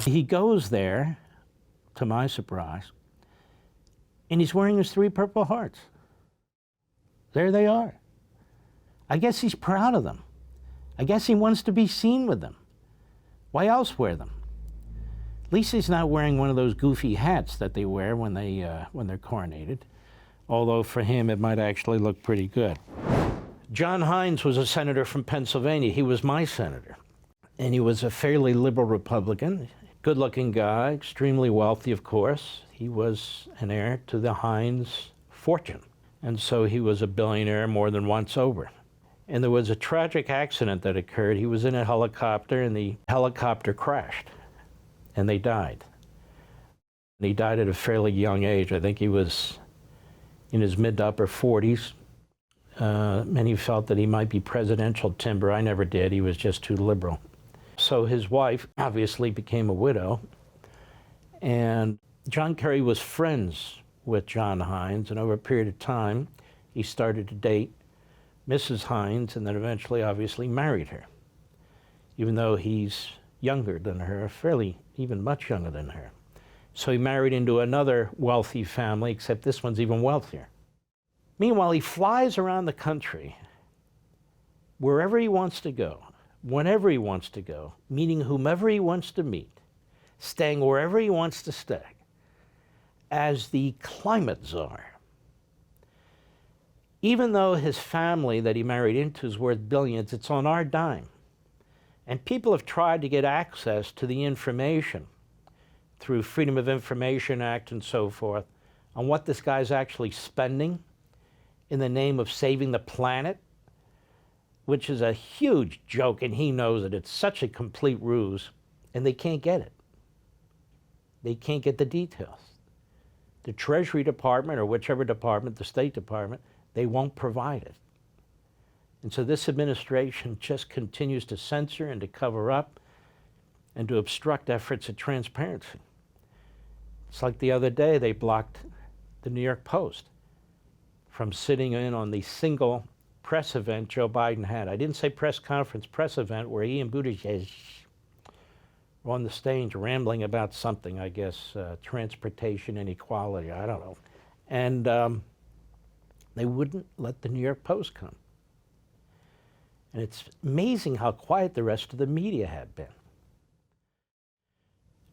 He goes there, to my surprise, and he's wearing his 3 Purple Hearts. There they are. I guess he's proud of them. I guess he wants to be seen with them. Why else wear them? At least he's not wearing one of those goofy hats that they wear when they're coronated, although for him it might actually look pretty good. John Hines was a senator from Pennsylvania. He was my senator, and he was a fairly liberal Republican, good-looking guy, extremely wealthy, of course. He was an heir to the Hines fortune, and so he was a billionaire more than once over. And there was a tragic accident that occurred. He was in a helicopter, and the helicopter crashed, and they died. And he died at a fairly young age. I think he was in his mid to upper 40s. Many felt that he might be presidential timber. I never did. He was just too liberal. So his wife obviously became a widow, and John Kerry was friends with John Hines, and over a period of time, he started to date Mrs. Hines, and then eventually, obviously, married her, even though he's younger than her, fairly, even much younger than her. So he married into another wealthy family, except this one's even wealthier. Meanwhile, he flies around the country, wherever he wants to go, whenever he wants to go, meeting whomever he wants to meet, staying wherever he wants to stay, as the Climate Czar. Even though his family that he married into is worth billions, it's on our dime. And people have tried to get access to the information through Freedom of Information Act and so forth on what this guy's actually spending in the name of saving the planet, which is a huge joke, and he knows it. It's such a complete ruse, and they can't get it. They can't get the details. The Treasury Department, or whichever department, the State Department, they won't provide it. And so this administration just continues to censor and to cover up and to obstruct efforts at transparency. It's like the other day they blocked the New York Post from sitting in on the single press event Joe Biden had. I didn't say press conference, press event, where he and Buttigieg were on the stage rambling about something, I guess, transportation inequality, I don't know. And they wouldn't let the New York Post come. And it's amazing how quiet the rest of the media had been.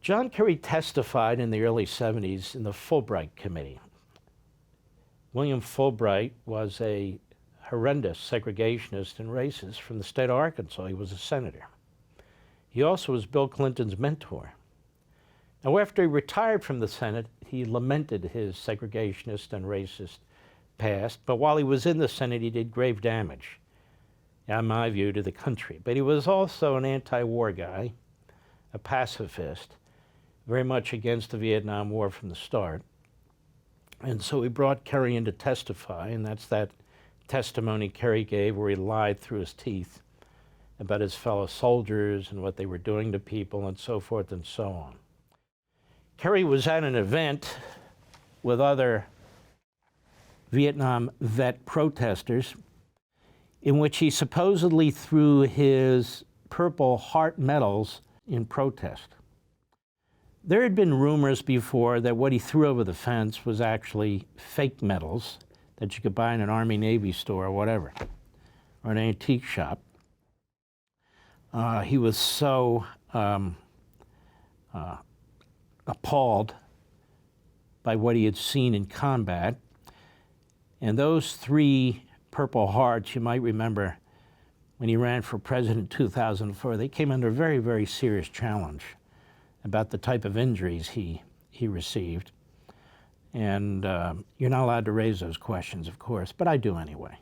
John Kerry testified in the early 70s in the Fulbright Committee. William Fulbright was a horrendous segregationist and racist from the state of Arkansas. He was a senator. He also was Bill Clinton's mentor. Now, after he retired from the Senate, he lamented his segregationist and racist past, but while he was in the Senate, he did grave damage, in my view, to the country. But he was also an anti-war guy, a pacifist, very much against the Vietnam War from the start. And so he brought Kerry in to testify, and that's that testimony Kerry gave where he lied through his teeth about his fellow soldiers and what they were doing to people and so forth and so on. Kerry was at an event with other Vietnam vet protesters in which he supposedly threw his Purple Heart medals in protest. There had been rumors before that what he threw over the fence was actually fake medals that you could buy in an Army-Navy store or whatever, or an antique shop. He was so appalled by what he had seen in combat. And those 3 Purple Hearts, you might remember when he ran for president in 2004, they came under a very, very serious challenge about the type of injuries he received. And you're not allowed to raise those questions, of course, but I do anyway.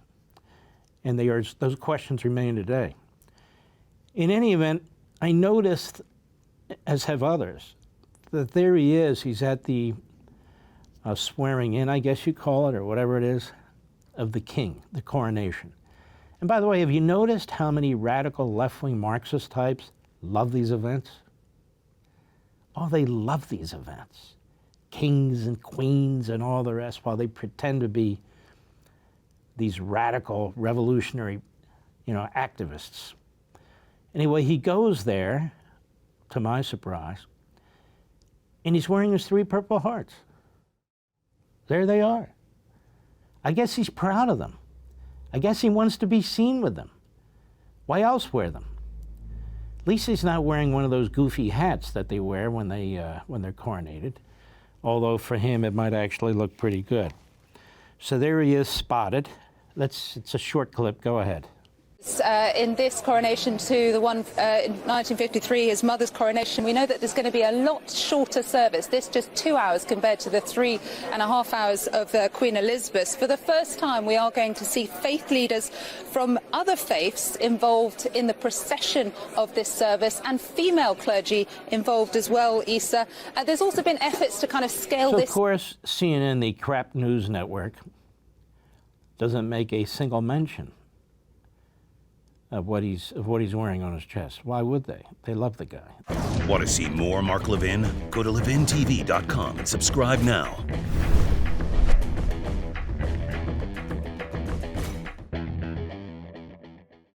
And those questions remain today. In any event, I noticed, as have others, that there he is. He's at the swearing in, I guess you call it, or whatever it is, of the king, the coronation. And by the way, have you noticed how many radical left-wing Marxist types love these events? Oh, they love these events. Kings and queens and all the rest, while they pretend to be these radical, revolutionary, activists. Anyway, he goes there, to my surprise, And he's wearing his 3 Purple Hearts. There they are. I guess he's proud of them. I guess he wants to be seen with them. Why else wear them? At least he's not wearing one of those goofy hats that they wear when they're coronated. Although for him, it might actually look pretty good. So there he is, spotted. It's a short clip. Go ahead. In this coronation to the one in 1953, his mother's coronation, we know that there's going to be a lot shorter service. This just 2 hours compared to the 3.5 hours of Queen Elizabeth. For the first time, we are going to see faith leaders from other faiths involved in the procession of this service, and female clergy involved as well, Issa. There's also been efforts to kind of scale this. Of course, CNN, the crap news network, doesn't make a single mention of what he's wearing on his chest. Why would they? They love the guy. Want to see more Mark Levin? Go to levintv.com and subscribe now.